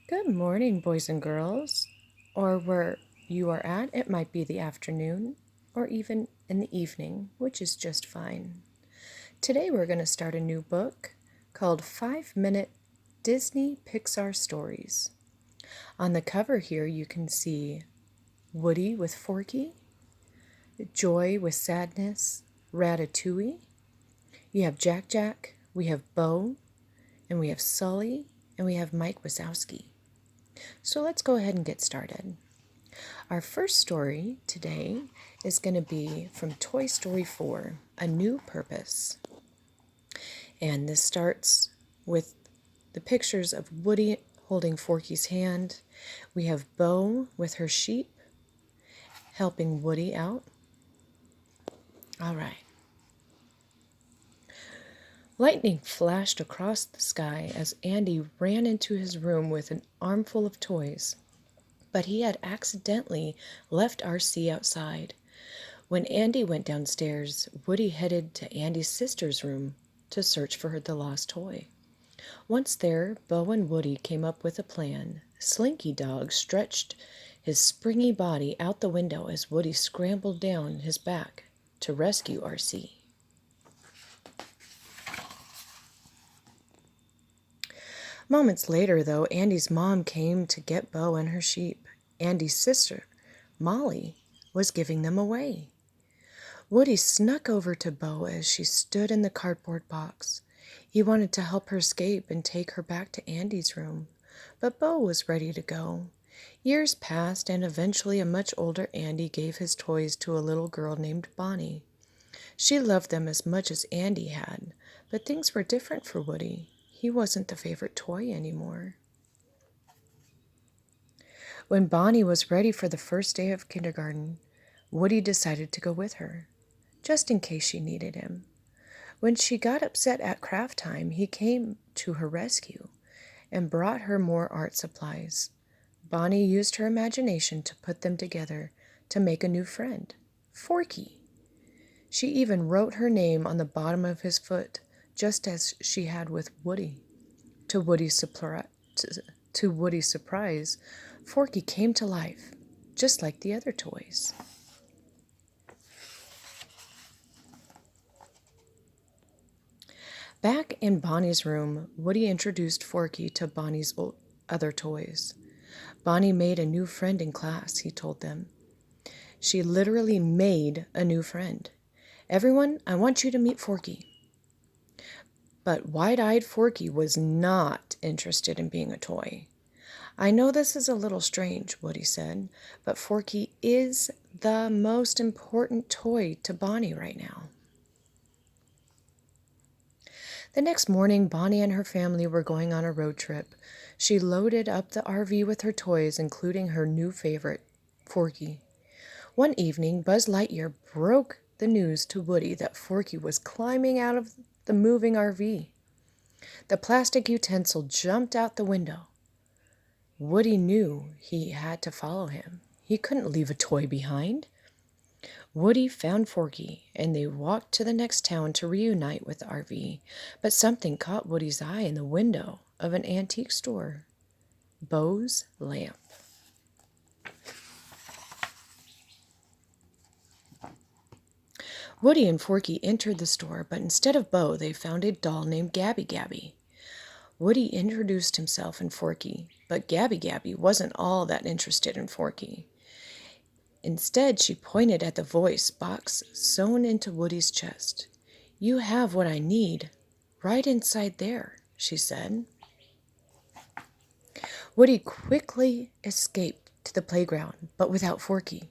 Good morning, boys and girls. Or where you are at, it might be the afternoon or even in the evening, which is just fine. Today we're going to start a new book called 5-Minute Disney.Pixar Stories. On the cover here, you can see Woody with Forky, Joy with Sadness, Ratatouille. You have Jack Jack, we have Bo, and we have Sully, and we have Mike Wazowski. So let's go ahead and get started. Our first story today is going to be from Toy Story 4, A New Purpose. And this starts with the pictures of Woody holding Forky's hand. We have Bo with her sheep helping Woody out. All right. Lightning flashed across the sky as Andy ran into his room with an armful of toys. But he had accidentally left RC outside. When Andy went downstairs, Woody headed to Andy's sister's room to search for the lost toy. Once there, Bo and Woody came up with a plan. Slinky Dog stretched his springy body out the window as Woody scrambled down his back to rescue RC. Moments later, though, Andy's mom came to get Bo and her sheep. Andy's sister, Molly, was giving them away. Woody snuck over to Bo as she stood in the cardboard box. He wanted to help her escape and take her back to Andy's room, but Bo was ready to go. Years passed, and eventually a much older Andy gave his toys to a little girl named Bonnie. She loved them as much as Andy had, but things were different for Woody. He wasn't the favorite toy anymore. When Bonnie was ready for the first day of kindergarten, Woody decided to go with her, just in case she needed him. When she got upset at craft time, he came to her rescue and brought her more art supplies. Bonnie used her imagination to put them together to make a new friend, Forky. She even wrote her name on the bottom of his foot, just as she had with Woody. To Woody's surprise, Forky came to life, just like the other toys. Back in Bonnie's room, Woody introduced Forky to Bonnie's other toys. Bonnie made a new friend in class, he told them. She literally made a new friend. Everyone, I want you to meet Forky. But wide-eyed Forky was not interested in being a toy. I know this is a little strange, Woody said, but Forky is the most important toy to Bonnie right now. The next morning, Bonnie and her family were going on a road trip. She loaded up the RV with her toys, including her new favorite, Forky. One evening, Buzz Lightyear broke the news to Woody that Forky was climbing out of the moving RV. The plastic utensil jumped out the window. Woody knew he had to follow him. He couldn't leave a toy behind. Woody found Forky, and they walked to the next town to reunite with the RV, but something caught Woody's eye in the window of an antique store. Bo's lamp. Woody and Forky entered the store, but instead of Bo, they found a doll named Gabby Gabby. Woody introduced himself and Forky, but Gabby Gabby wasn't all that interested in Forky. Instead, she pointed at the voice box sewn into Woody's chest. "You have what I need right inside there," she said. Woody quickly escaped to the playground, but without Forky.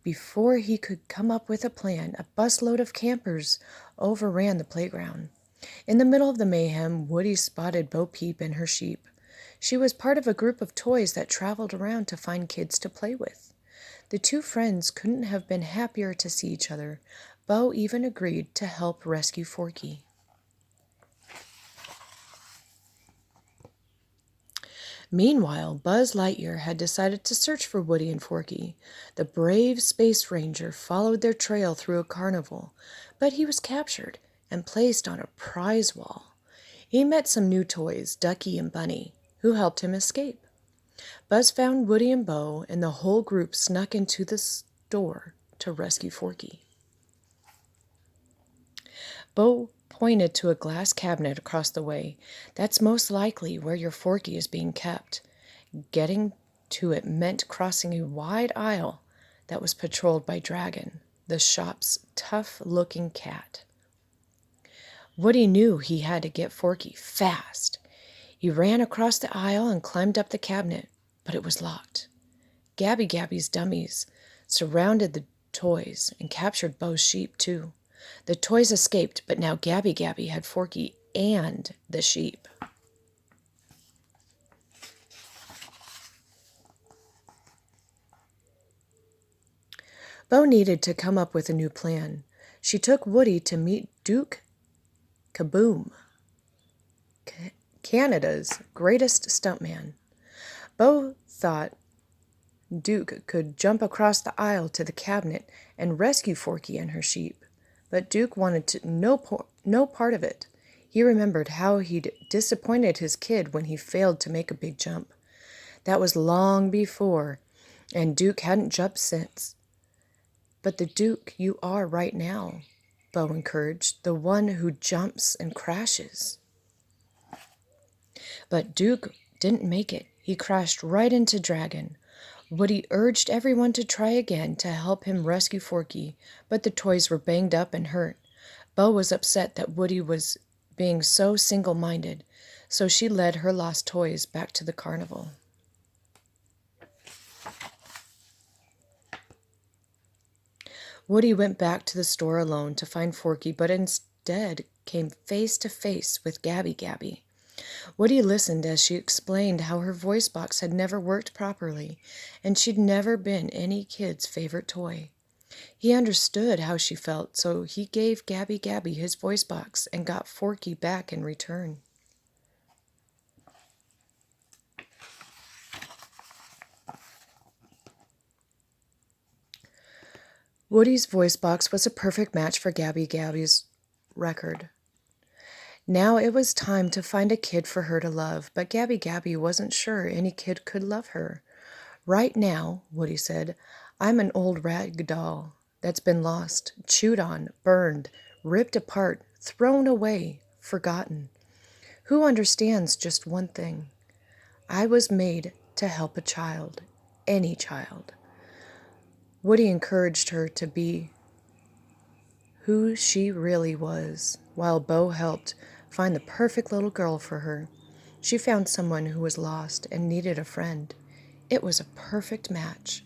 Before he could come up with a plan, a busload of campers overran the playground. In the middle of the mayhem, Woody spotted Bo Peep and her sheep. She was part of a group of toys that traveled around to find kids to play with. The two friends couldn't have been happier to see each other. Bo even agreed to help rescue Forky. Meanwhile, Buzz Lightyear had decided to search for Woody and Forky. The brave Space Ranger followed their trail through a carnival, but he was captured and placed on a prize wall. He met some new toys, Ducky and Bunny. who helped him escape. Buzz found Woody and Bo, and the whole group snuck into the store to rescue Forky. Bo pointed to a glass cabinet across the way. That's most likely where your Forky is being kept. Getting to it meant crossing a wide aisle that was patrolled by Dragon, the shop's tough-looking cat. Woody knew he had to get Forky fast. He ran across the aisle and climbed up the cabinet, but it was locked. Gabby Gabby's dummies surrounded the toys and captured Bo's sheep, too. The toys escaped, but now Gabby Gabby had Forky and the sheep. Bo needed to come up with a new plan. She took Woody to meet Duke Kaboom, Canada's greatest stuntman. Bo thought Duke could jump across the aisle to the cabinet and rescue Forky and her sheep, but Duke wanted no part of it. He remembered how he'd disappointed his kid when he failed to make a big jump. That was long before, and Duke hadn't jumped since. But the Duke you are right now, Bo encouraged, the one who jumps and crashes. But Duke didn't make it. He crashed right into Dragon. Woody urged everyone to try again to help him rescue Forky, but the toys were banged up and hurt. Bo was upset that Woody was being so single-minded, so she led her lost toys back to the carnival. Woody went back to the store alone to find Forky, but instead came face to face with Gabby Gabby. Woody listened as she explained how her voice box had never worked properly, and she'd never been any kid's favorite toy. He understood how she felt, so he gave Gabby Gabby his voice box and got Forky back in return. Woody's voice box was a perfect match for Gabby Gabby's record. Now it was time to find a kid for her to love, but Gabby Gabby wasn't sure any kid could love her. Right now, Woody said, I'm an old rag doll that's been lost, chewed on, burned, ripped apart, thrown away, forgotten. Who understands just one thing? I was made to help a child, any child. Woody encouraged her to be who she really was, while Bo helped find the perfect little girl for her. She found someone who was lost and needed a friend. It was a perfect match.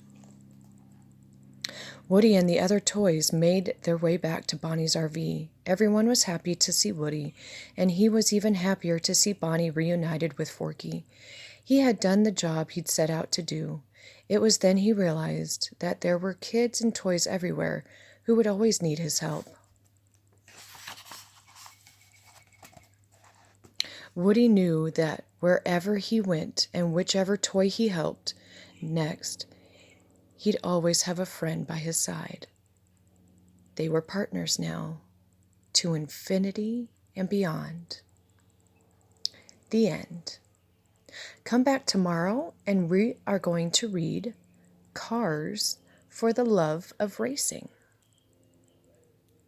Woody and the other toys made their way back to Bonnie's RV. Everyone was happy to see Woody, and he was even happier to see Bonnie reunited with Forky. He had done the job he'd set out to do. It was then he realized that there were kids and toys everywhere who would always need his help. Woody knew that wherever he went and whichever toy he helped next, he'd always have a friend by his side. They were partners now, to infinity and beyond. The end. Come back tomorrow and we are going to read Cars for the Love of Racing.